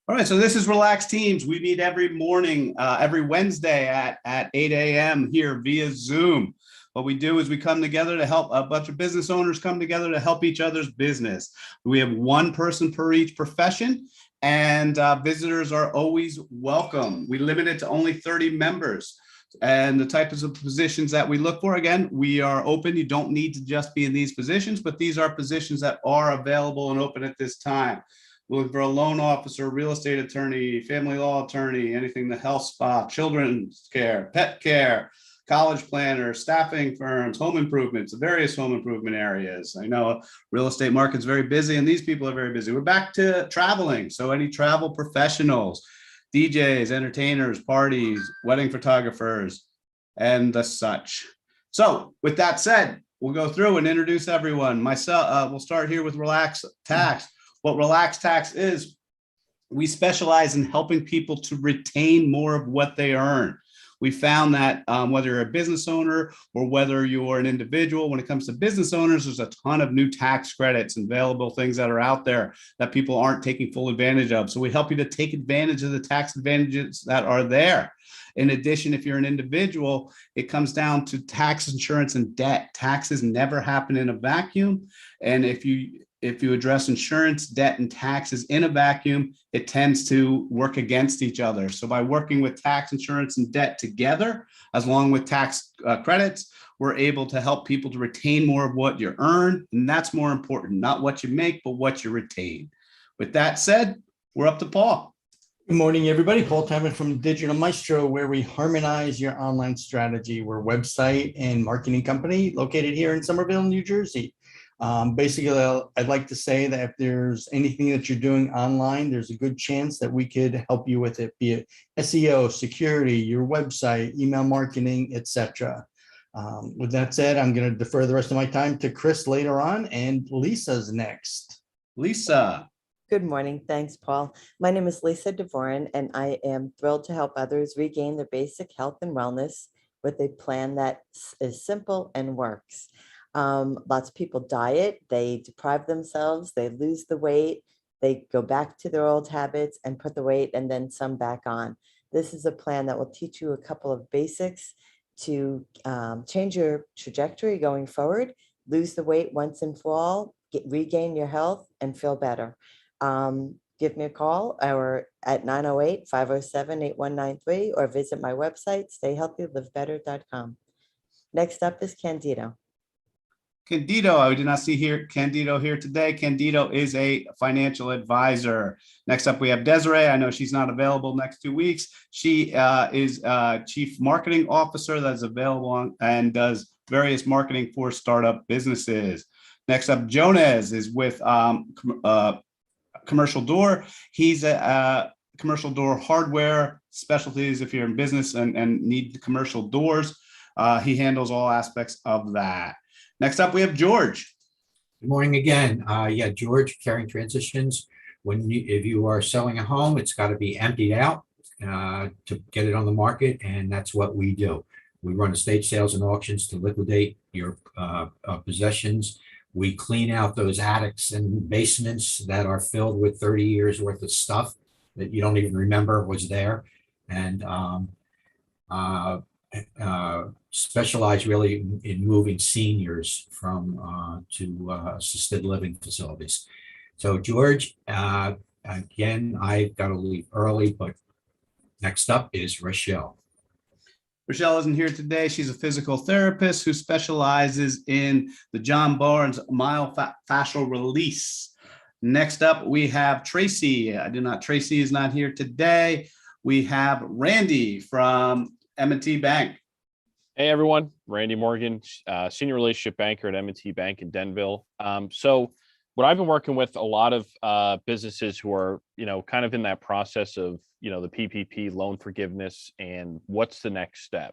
All right, so this is Relax Teams. We meet every morning, every Wednesday at 8 a.m. here via Zoom. What we do is we come together to help a bunch of business owners come together to help each other's business. We have one person per each profession, and visitors are always welcome. We limit it to only 30 members. And the types of positions that we look for, again, we are open. You don't need to just be in these positions, but these are positions that are available and open at this time. We're looking for a loan officer, real estate attorney, family law attorney, anything, the health spa, children's care, pet care, college planner, staffing firms, home improvements, various home improvement areas. I know real estate market's very busy and these people are very busy. We're back to traveling. So any travel professionals, DJs, entertainers, parties, wedding photographers, and the such. So with that said, we'll go through and introduce everyone. Myself, we'll start here with Relax Tax. What Relax Tax is, we specialize in helping people to retain more of what they earn. We found that whether you're a business owner or whether you're an individual, when it comes to business owners, there's a ton of new tax credits and available things that are out there that people aren't taking full advantage of. So we help you to take advantage of the tax advantages that are there. In addition, if you're an individual, it comes down to tax, insurance, and debt. Taxes never happen in a vacuum. And if you address insurance, debt, and taxes in a vacuum, it tends to work against each other. So by working with tax, insurance, and debt together, as long with tax credits, we're able to help people to retain more of what you earn. And that's more important, not what you make, but what you retain. With that said, we're up to Paul. Good morning, everybody. Paul Tavin from Digital Maestro, where we harmonize your online strategy. We're a website and marketing company located here in Somerville, New Jersey. Basically, I'd like to say that if there's anything that you're doing online, there's a good chance that we could help you with it, be it SEO, security, your website, email marketing, etc. With that said, I'm going to defer the rest of my time to Chris later on, and Lisa's next. Lisa. Good morning. Thanks, Paul. My name is Lisa Devoren, and I am thrilled to help others regain their basic health and wellness with a plan that is simple and works. Lots of people diet, they deprive themselves, they lose the weight, they go back to their old habits and put the weight and then some back on. This is a plan that will teach you a couple of basics to change your trajectory going forward, lose the weight once and for all, regain your health and feel better. Give me a call or at 908-507-8193 or visit my website, stayhealthylivebetter.com. Next up is Candido. Candido, I did not see here Candido here today. Candido is a financial advisor. Next up, we have Desiree. I know she's not available next 2 weeks. She is Chief Marketing Officer that is available on, and does various marketing for startup businesses. Next up, Jonas is with Commercial Door. He's a commercial door hardware specialties. If you're in business and need commercial doors, he handles all aspects of that. Next up, we have George. Good morning again. George, Caring Transitions. If you are selling a home, it's got to be emptied out to get it on the market, and that's what we do. We run estate sales and auctions to liquidate your possessions. We clean out those attics and basements that are filled with 30 years worth of stuff that you don't even remember was there, and specialize really in moving seniors from to assisted living facilities. So George, again, I've got to leave early, but next up is Rochelle. Rochelle isn't here today. She's a physical therapist who specializes in the John Barnes myofascial release. Next up, we have Tracy. Tracy is not here today. We have Randy from M&T Bank. Hey everyone, Randy Morgan, senior relationship banker at M&T Bank in Denville. So what I've been working with a lot of businesses who are, kind of in that process of, the PPP loan forgiveness and what's the next step.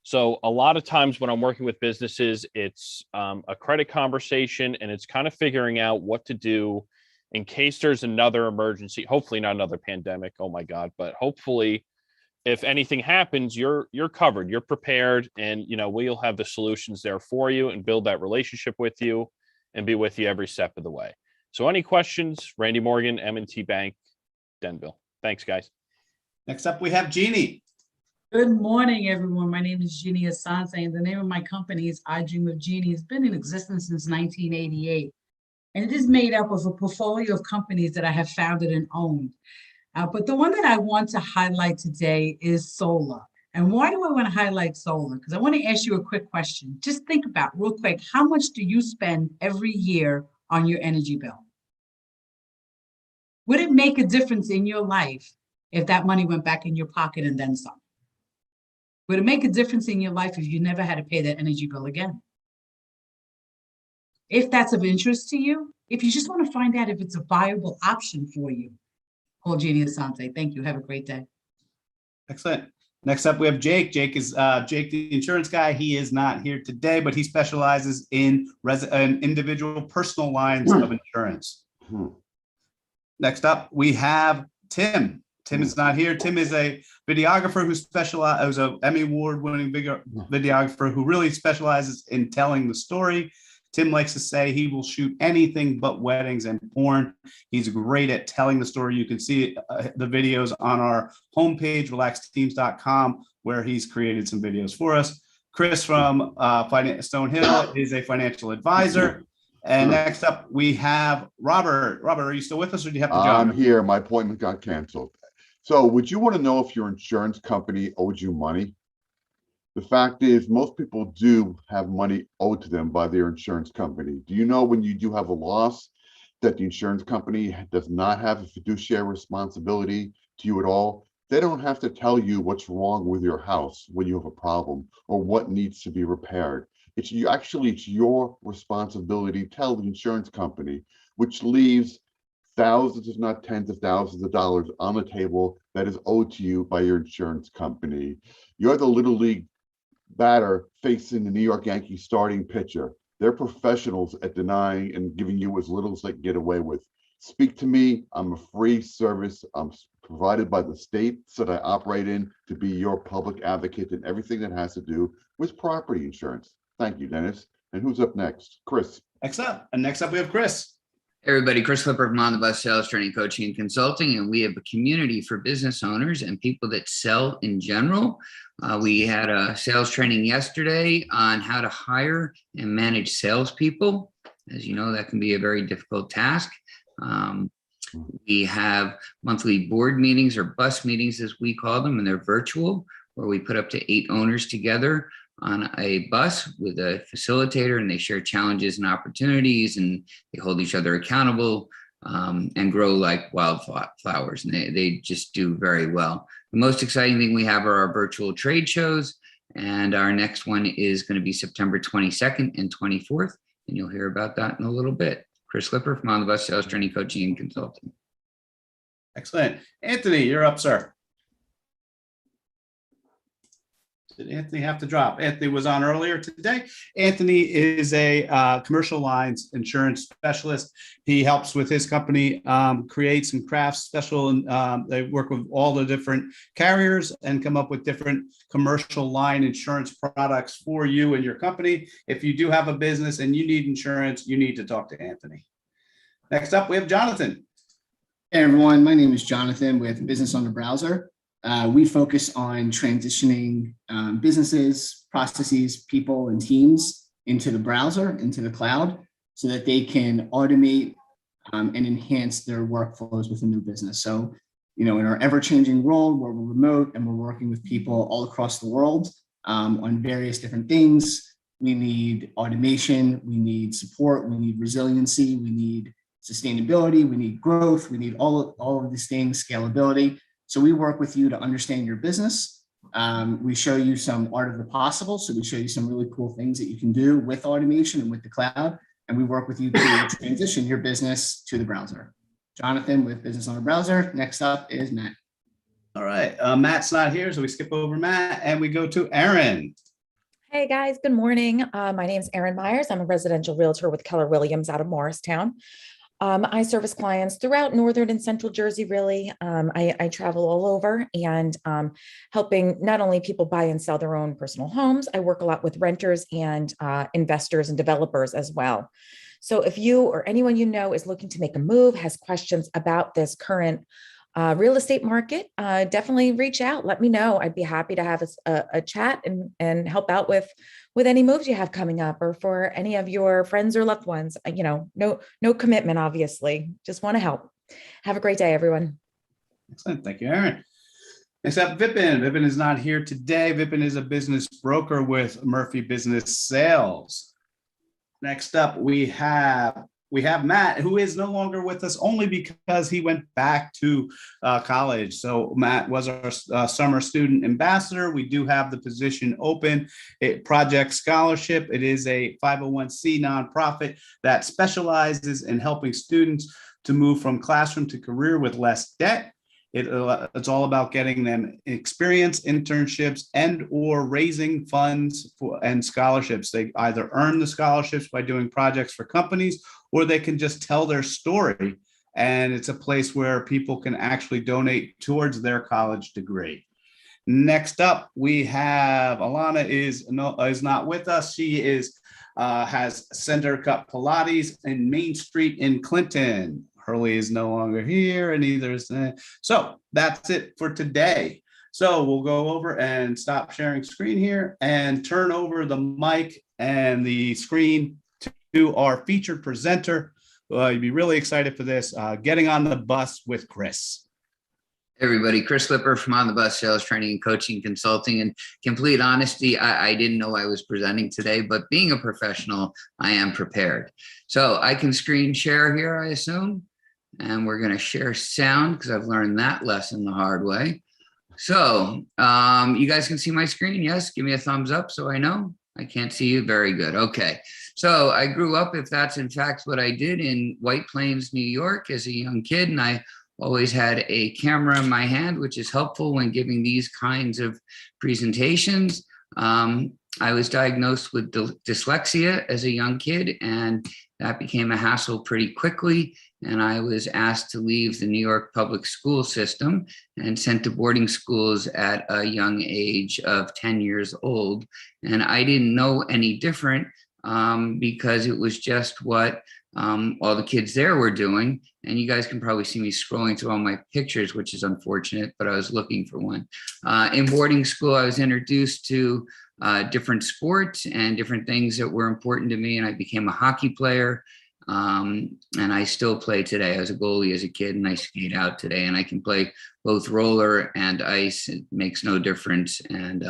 So a lot of times when I'm working with businesses, it's a credit conversation and it's kind of figuring out what to do in case there's another emergency, hopefully not another pandemic. Oh my God, but hopefully if anything happens, you're covered, you're prepared, and we'll have the solutions there for you and build that relationship with you and be with you every step of the way. So any questions, Randy Morgan, M&T Bank, Denville. Thanks, guys. Next up, we have Jeannie. Good morning, everyone. My name is Jeannie Asante, and the name of my company is I Dream of Jeannie. It's been in existence since 1988, and it is made up of a portfolio of companies that I have founded and owned. But the one that I want to highlight today is solar. And why do I want to highlight solar? Because I want to ask you a quick question. Just think about real quick, how much do you spend every year on your energy bill? Would it make a difference in your life if that money went back in your pocket and then some? Would it make a difference in your life if you never had to pay that energy bill again? If that's of interest to you, if you just want to find out if it's a viable option for you, call Jeannie Asante. Thank you. Have a great day. Excellent. Next up, we have Jake. Jake is Jake, the insurance guy. He is not here today, but he specializes in individual personal lines of insurance. Next up, we have Tim. Tim is not here. Tim is a videographer who specializes, an Emmy Award-winning videographer who really specializes in telling the story. Tim likes to say he will shoot anything but weddings and porn. He's great at telling the story. You can see the videos on our homepage, relaxedteams.com, where he's created some videos for us. Chris from Stonehill is a financial advisor. And next up, we have Robert. Robert, are you still with us, or do you have to jump? I'm here. My appointment got canceled. So would you want to know if your insurance company owed you money? The fact is, most people do have money owed to them by their insurance company. Do you know when you do have a loss that the insurance company does not have a fiduciary responsibility to you at all? They don't have to tell you what's wrong with your house when you have a problem or what needs to be repaired. It's your responsibility to tell the insurance company, which leaves thousands, if not tens of thousands of dollars on the table that is owed to you by your insurance company. You're the little league batter facing the New York Yankees starting pitcher. They're professionals at denying and giving you as little as they can get away with. Speak to me. I'm a free service. I'm provided by the states that I operate in to be your public advocate in everything that has to do with property insurance. Thank you, Dennis. And who's up next? Chris. Excellent. And next up, we have Chris. Hey everybody, Chris Clipper from On the Bus Sales Training, Coaching, and Consulting, and we have a community for business owners and people that sell in general. We had a sales training yesterday on how to hire and manage salespeople. As you know, that can be a very difficult task. We have monthly board meetings, or bus meetings as we call them, and they're virtual, where we put up to 8 owners together on a bus with a facilitator, and they share challenges and opportunities, and they hold each other accountable and grow like wildflowers. And they just do very well. The most exciting thing we have are our virtual trade shows. And our next one is going to be September 22nd and 24th. And you'll hear about that in a little bit. Chris Clipper from On the Bus Sales Training, Coaching, and Consulting. Excellent. Anthony, you're up, sir. Did Anthony have to drop? Anthony was on earlier today. Anthony is a commercial lines insurance specialist. He helps with his company create some crafts special, and they work with all the different carriers and come up with different commercial line insurance products for you and your company. If you do have a business and you need insurance, you need to talk to Anthony. Next up, we have Jonathan. Hey everyone, my name is Jonathan with Business on the Browser. We focus on transitioning businesses, processes, people, and teams into the browser, into the cloud, so that they can automate and enhance their workflows within their business. So, in our ever-changing world where we're remote and we're working with people all across the world on various different things, we need automation, we need support, we need resiliency, we need sustainability, we need growth, we need all of these things, scalability. So we work with you to understand your business. We show you some art of the possible. So we show you some really cool things that you can do with automation and with the cloud. And we work with you to transition your business to the browser. Jonathan with Business on the Browser. Next up is Matt. All right. Matt's not here, so we skip over Matt and we go to Erin. Hey guys, good morning. My name is Erin Myers. I'm a residential realtor with Keller Williams out of Morristown. I service clients throughout northern and central Jersey, really. I travel all over and helping not only people buy and sell their own personal homes, I work a lot with renters and investors and developers as well. So if you or anyone you know is looking to make a move, has questions about this current real estate market, definitely reach out. Let me know. I'd be happy to have a chat and help out with any moves you have coming up, or for any of your friends or loved ones. No commitment, obviously. Just want to help. Have a great day, everyone. Excellent. Thank you, Aaron. Next up, Vipin. Vipin is not here today. Vipin is a business broker with Murphy Business Sales. Next up, we have Matt, who is no longer with us only because he went back to college. So Matt was our summer student ambassador. We do have the position open, a project scholarship. It is a 501c nonprofit that specializes in helping students to move from classroom to career with less debt. It's all about getting them experience, internships, and or raising funds and scholarships. They either earn the scholarships by doing projects for companies, or they can just tell their story. And it's a place where people can actually donate towards their college degree. Next up, we have Alana is not with us. She has Center Cut Pilates in Main Street in Clinton. Hurley is no longer here, and neither is. So that's it for today. So we'll go over and stop sharing screen here and turn over the mic and the screen to our featured presenter. You'd be really excited for this. Getting on the bus with Chris. Everybody, Chris Lipper from On the Bus Sales Training and Coaching Consulting. And complete honesty, I didn't know I was presenting today, but being a professional, I am prepared. So I can screen share here, I assume. And we're going to share sound because I've learned that lesson the hard way. So you guys can see my screen? Yes, give me a thumbs up so I know. I can't see you. Very good. Okay. So I grew up, if that's in fact what I did, in White Plains, New York as a young kid. And I always had a camera in my hand, which is helpful when giving these kinds of presentations. I was diagnosed with dyslexia as a young kid, and that became a hassle pretty quickly. And I was asked to leave the New York public school system and sent to boarding schools at a young age of 10 years old. And I didn't know any different because it was just what all the kids there were doing. And you guys can probably see me scrolling through all my pictures, which is unfortunate, but I was looking for one. In boarding school, I was introduced to different sports and different things that were important to me. And I became a hockey player. And I still play today. I was a goalie as a kid, and I skate out today, and I can play both roller and ice. It makes no difference. And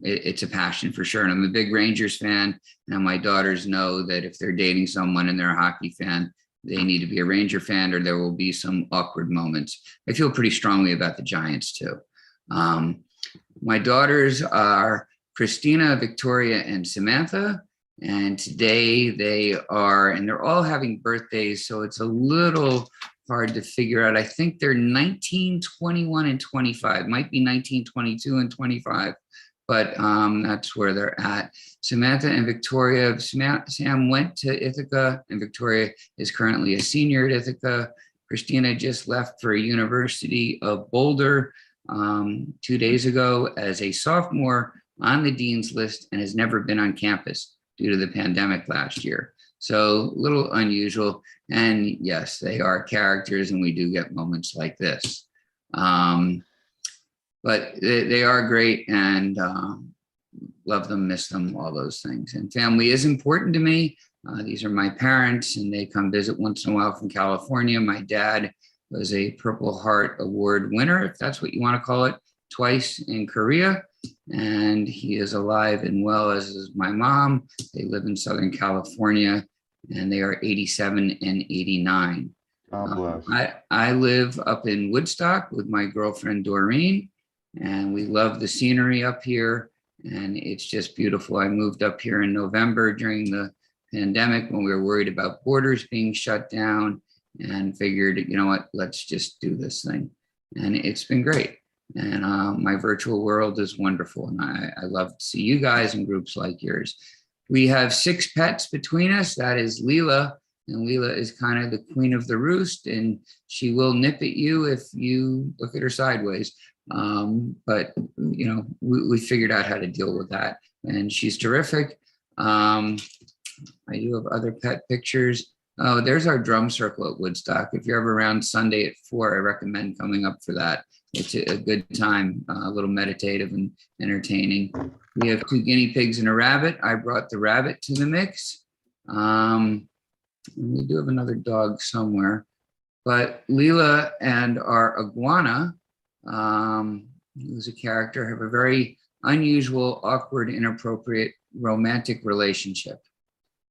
it's a passion for sure. And I'm a big Rangers fan. And my daughters know that if they're dating someone and they're a hockey fan, they need to be a Ranger fan, or there will be some awkward moments. I feel pretty strongly about the Giants too. My daughters are Christina, Victoria, and Samantha. And today they're all having birthdays. So it's a little hard to figure out. I think they're 19, 21, and 25. Might be 19, 22, and 25. But that's where they're at. Samantha and Victoria, Sam went to Ithaca, and Victoria is currently a senior at Ithaca. Christina just left for University of Boulder 2 days ago as a sophomore on the dean's list, and has never been on campus due to the pandemic last year. So a little unusual. And yes, they are characters, and we do get moments like this. But they are great, and love them, miss them, all those things. And family is important to me. These are my parents, and they come visit once in a while from California. My dad was a Purple Heart Award winner, if that's what you want to call it, twice in Korea. And he is alive and well, as is my mom. They live in Southern California, and they are 87 and 89. God bless. I live up in Woodstock with my girlfriend, Doreen, and we love the scenery up here, and it's just beautiful. I moved up here in November during the pandemic when we were worried about borders being shut down, and figured, you know what, let's just do this thing. And it's been great. And my virtual world is wonderful. And I love to see you guys in groups like yours. We have 6 pets between us. That is Leela. And Leela is kind of the queen of the roost, and she will nip at you if you look at her sideways. But, you know, we figured out how to deal with that. And she's terrific. I do have other pet pictures. Oh, there's our drum circle at Woodstock. If you're ever around Sunday at 4, I recommend coming up for that. It's a good time, a little meditative and entertaining. We have 2 guinea pigs and a rabbit. I brought the rabbit to the mix. And we do have another dog somewhere. But Leela and our iguana, who's a character, have a very unusual, awkward, inappropriate, romantic relationship.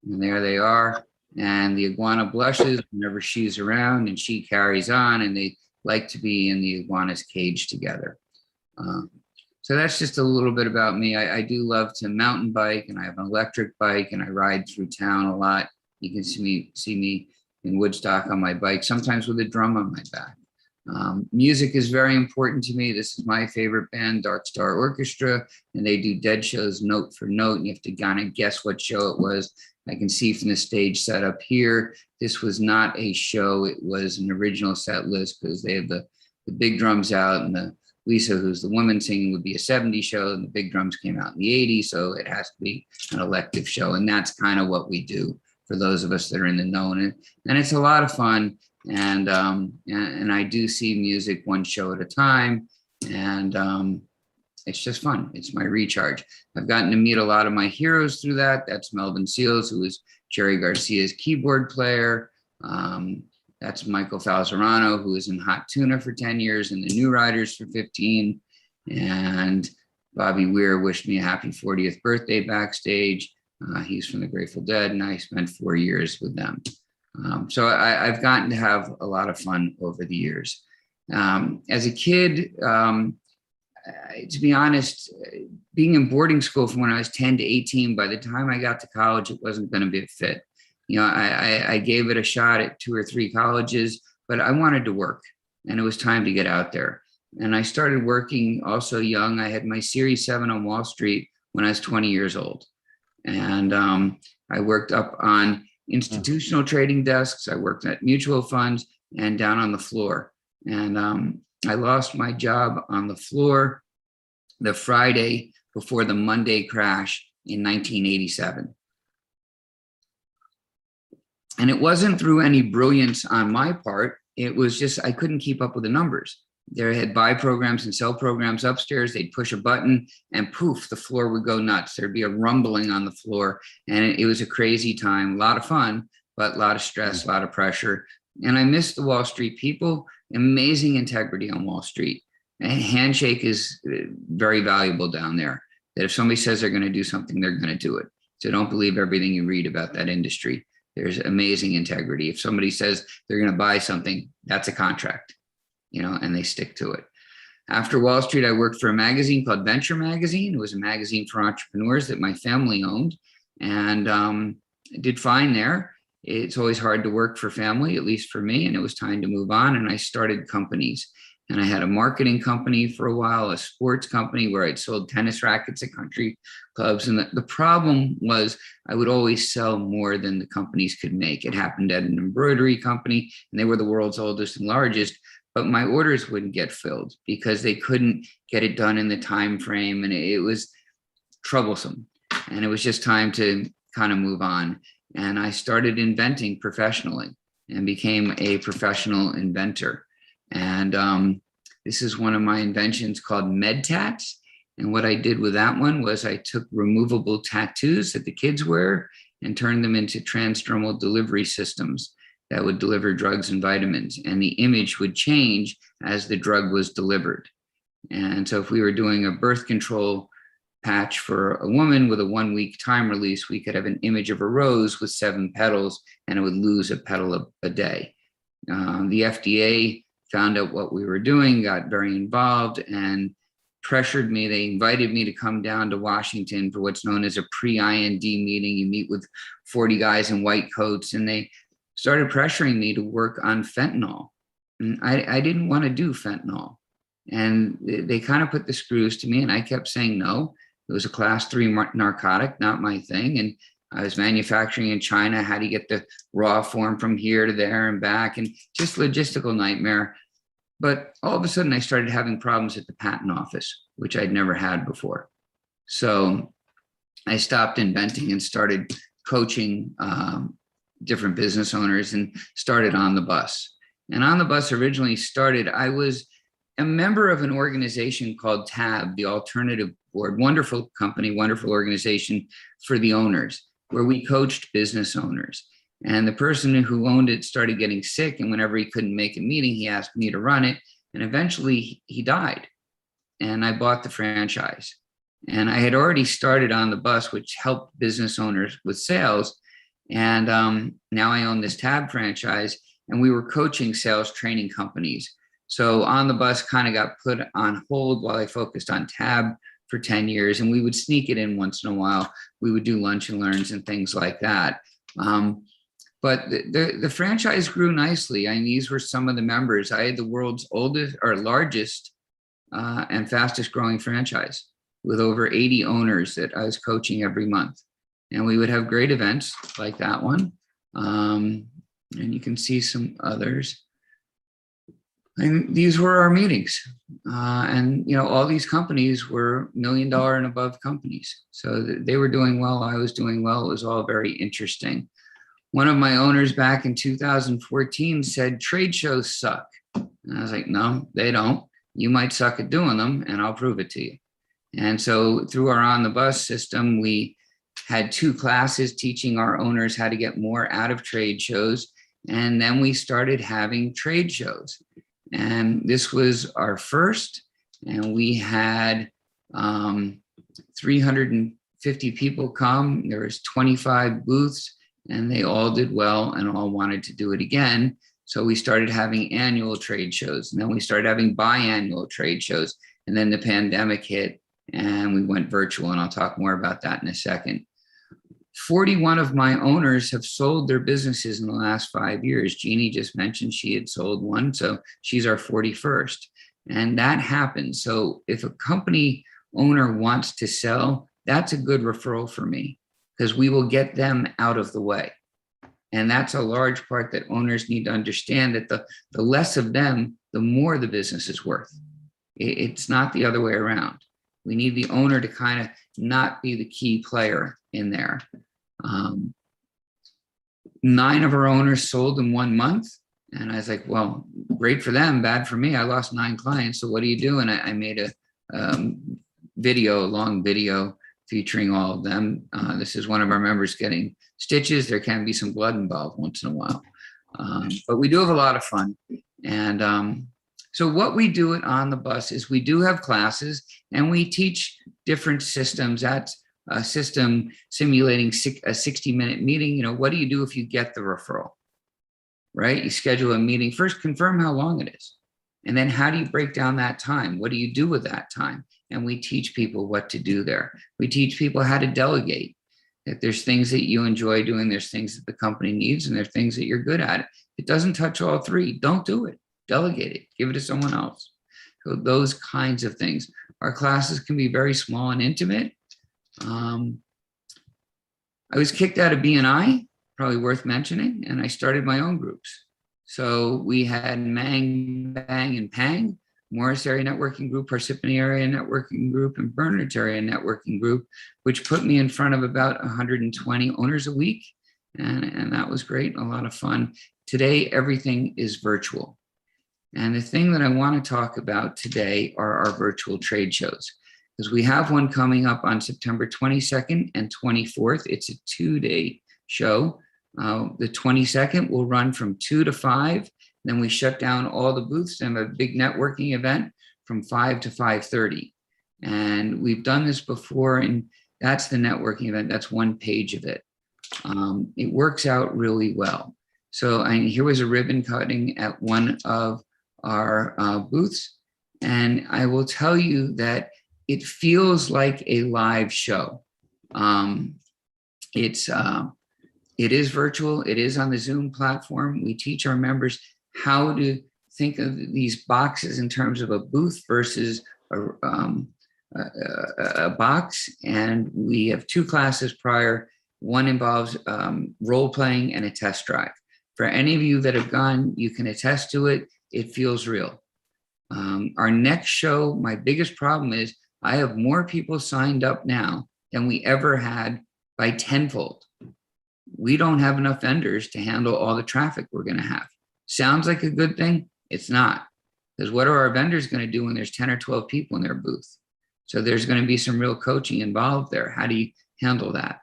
And there they are. And the iguana blushes whenever she's around, and she carries on, and they like to be in the iguana's cage together. So that's just a little bit about me. I do love to mountain bike, and I have an electric bike, and I ride through town a lot. You can see me in Woodstock on my bike, sometimes with a drum on my back. Music is very important to me. This is my favorite band, Dark Star Orchestra, and they do dead shows note for note, and you have to kind of guess what show it was. I can see from the stage set up here, this was not a show. It was an original set list because they have the big drums out, and the Lisa, who's the woman singing, would be a 70s show, and the big drums came out in the 80s. So it has to be an elective show. And that's kind of what we do for those of us that are in the know. And it's a lot of fun. And I do see music one show at a time. And it's just fun. It's my recharge. I've gotten to meet a lot of my heroes through that. That's Melvin Seals, who is Jerry Garcia's keyboard player. That's Michael Falzerano, who was in Hot Tuna for 10 years and the New Riders for 15. And Bobby Weir wished me a happy 40th birthday backstage. He's from the Grateful Dead, and I spent 4 years with them. So I've gotten to have a lot of fun over the years. As a kid, to be honest, being in boarding school from when I was 10 to 18, by the time I got to college, it wasn't going to be a fit. You know, I gave it a shot at 2 or 3 colleges, but I wanted to work, and it was time to get out there. And I started working also young. I had my Series 7 on Wall Street when I was 20 years old. And I worked up on institutional trading desks. I worked at mutual funds and down on the floor. And I lost my job on the floor the Friday before the Monday crash in 1987. And it wasn't through any brilliance on my part. It was just, I couldn't keep up with the numbers. They had buy programs and sell programs upstairs. They'd push a button and poof, the floor would go nuts. There'd be a rumbling on the floor. And it was a crazy time, a lot of fun, but a lot of stress, a lot of pressure. And I miss the Wall Street people, amazing integrity on Wall Street. And handshake is very valuable down there, that if somebody says they're going to do something, they're going to do it. So don't believe everything you read about that industry. There's amazing integrity. If somebody says they're going to buy something, that's a contract, you know, and they stick to it. After Wall Street, I worked for a magazine called Venture Magazine. It was a magazine for entrepreneurs that my family owned, and did fine there. It's always hard to work for family, at least for me, and it was time to move on. And I started companies. And I had a marketing company for a while, a sports company where I'd sold tennis rackets at country clubs. And the problem was I would always sell more than the companies could make. It happened at an embroidery company, and they were the world's oldest and largest, but my orders wouldn't get filled because they couldn't get it done in the time frame. And it was troublesome. And it was just time to kind of move on. And I started inventing professionally and became a professional inventor. And this is one of my inventions called MedTats. And what I did with that one was I took removable tattoos that the kids wear and turned them into transdermal delivery systems that would deliver drugs and vitamins. And the image would change as the drug was delivered. And so if we were doing a birth control patch for a woman with a 1-week time release, we could have an image of a rose with 7 petals, and it would lose a petal a day. The FDA found out what we were doing, got very involved, and pressured me. They invited me to come down to Washington for what's known as a pre-IND meeting. You meet with 40 guys in white coats, and they started pressuring me to work on fentanyl. And I didn't want to do fentanyl. And they kind of put the screws to me, and I kept saying no. It was a class 3 narcotic, not my thing. And I was manufacturing in China. How do you get the raw form from here to there and back? And just logistical nightmare. But all of a sudden I started having problems at the patent office, which I'd never had before. So I stopped inventing and started coaching different business owners and started On the Bus. And On the Bus originally started, I was a member of an organization called TAB, the Alternative Board, wonderful company, wonderful organization for the owners, where we coached business owners. And the person who owned it started getting sick, and whenever he couldn't make a meeting, he asked me to run it. And eventually he died, and I bought the franchise. And I had already started On the Bus, which helped business owners with sales. And now I own this TAB franchise, and we were coaching sales training companies. So On the Bus kind of got put on hold while I focused on TAB for 10 years, and we would sneak it in once in a while. We would do lunch and learns and things like that. But the franchise grew nicely. I mean, these were some of the members. I had the world's oldest or largest and fastest growing franchise with over 80 owners that I was coaching every month. And we would have great events like that one. And you can see some others. And these were our meetings. And, you know, all these companies were $1 million and above companies. So they were doing well. I was doing well. It was all very interesting. One of my owners back in 2014 said, trade shows suck. And I was like, no, they don't. You might suck at doing them, and I'll prove it to you. And so through our On the Bus system, we had 2 classes teaching our owners how to get more out of trade shows. And then we started having trade shows. And this was our first, and we had 350 people come. There was 25 booths, and they all did well and all wanted to do it again. So we started having annual trade shows, and then we started having biannual trade shows. And then the pandemic hit and we went virtual, and I'll talk more about that in a second. 41 of my owners have sold their businesses in the last 5 years. Jeannie just mentioned she had sold one, so she's our 41st. And that happens. So if a company owner wants to sell, that's a good referral for me, because we will get them out of the way. And that's a large part that owners need to understand, that the less of them, the more the business is worth. It's not the other way around. We need the owner to kind of not be the key player in there. 9 of our owners sold in 1 month. And I was like, well, great for them, bad for me. I lost 9 clients. So what do you do? And I made a long video featuring all of them. This is one of our members getting stitches. There can be some blood involved once in a while. But we do have a lot of fun. And so what we do at On the Bus is we do have classes, and we teach different systems. That's a system simulating a 60-minute meeting. You know, what do you do if you get the referral, right? You schedule a meeting. First, confirm how long it is. And then how do you break down that time? What do you do with that time? And we teach people what to do there. We teach people how to delegate. That there's things that you enjoy doing, there's things that the company needs, and there's things that you're good at. If it doesn't touch all 3, don't do it. Delegate it, give it to someone else. So those kinds of things. Our classes can be very small and intimate. I was kicked out of BNI, probably worth mentioning, and I started my own groups. So we had Mang, Bang, and Pang, Morris Area Networking Group, Parsippany Area Networking Group, and Bernard's Area Networking Group, which put me in front of about 120 owners a week. And that was great, a lot of fun. Today, everything is virtual. And the thing that I want to talk about today are our virtual trade shows, because we have one coming up on September 22nd and 24th. It's a 2-day show. The 22nd will run from 2 to 5. Then we shut down all the booths and have a big networking event from 5 to 5:30. And we've done this before, and that's the networking event. That's one page of it. It works out really well. So here was a ribbon cutting at one of our booths. And I will tell you that it feels like a live show. It is virtual. It is on the Zoom platform. We teach our members how to think of these boxes in terms of a booth versus a box. And we have 2 classes prior. One involves role playing and a test drive. For any of you that have gone, you can attest to it. It feels real. Our next show, my biggest problem is I have more people signed up now than we ever had by tenfold. we don't have enough vendors to handle all the traffic we're going to have. Sounds like a good thing. It's not. Because what are our vendors going to do when there's 10 or 12 people in their booth? So there's going to be some real coaching involved there. How do you handle that?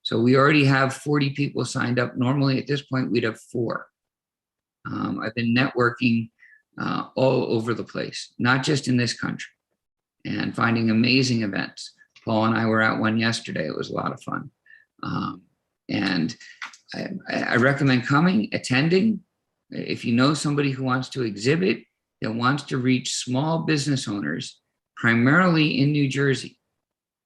So we already have 40 people signed up. Normally at this point, we'd have 4. I've been networking all over the place, not just in this country, and finding amazing events. Paul and I were at one yesterday. It was a lot of fun. And I recommend coming, attending. If you know somebody who wants to exhibit, that wants to reach small business owners, primarily in New Jersey.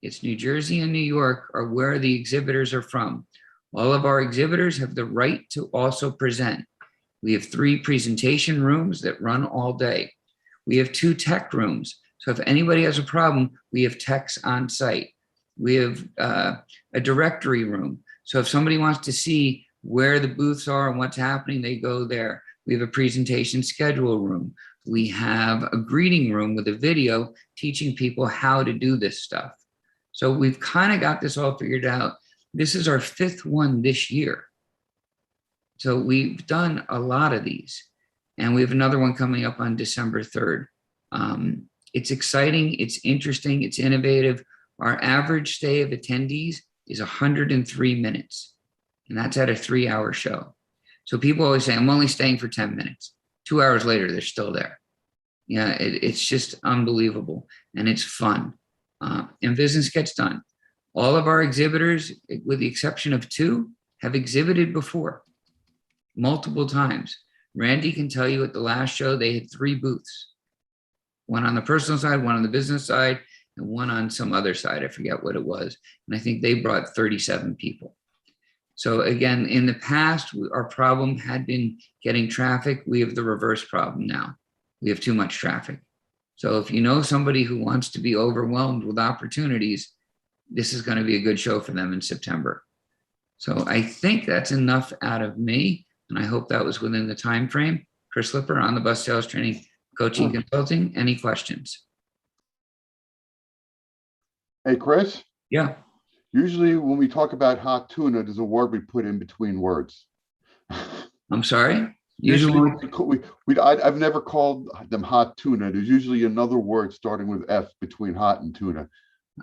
It's New Jersey and New York are where the exhibitors are from. All of our exhibitors have the right to also present. We have 3 presentation rooms that run all day. We have 2 tech rooms. So if anybody has a problem, we have techs on site. We have a directory room. So if somebody wants to see where the booths are and what's happening, they go there. We have a presentation schedule room. We have a greeting room with a video teaching people how to do this stuff. So we've kind of got this all figured out. This is our 5th one this year. So we've done a lot of these, and we have another one coming up on December 3rd. It's exciting, it's interesting, it's innovative. Our average stay of attendees is 103 minutes, and that's at a 3-hour show. So people always say, I'm only staying for 10 minutes. 2 hours later, they're still there. Yeah, it's just unbelievable, and it's fun. And business gets done. All of our exhibitors, with the exception of 2, have exhibited before, multiple times. Randy can tell you at the last show, they had 3 booths. One on the personal side, one on the business side, and one on some other side. I forget what it was. And I think they brought 37 people. So again, in the past, our problem had been getting traffic. We have the reverse problem now. We have too much traffic. So if you know somebody who wants to be overwhelmed with opportunities, this is going to be a good show for them in September. So I think that's enough out of me, and I hope that was within the time frame. Chris Lipper, On the Bus Sales Training, Coaching, Consulting. Any questions? Hey, Chris, Yeah. usually when we talk about hot tuna, there's a word we put in between words. I'm sorry. Usually I've never called them hot tuna. There's usually another word starting with F between hot and tuna.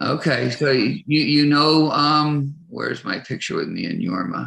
Okay, so you know, where's my picture with me and Yorma?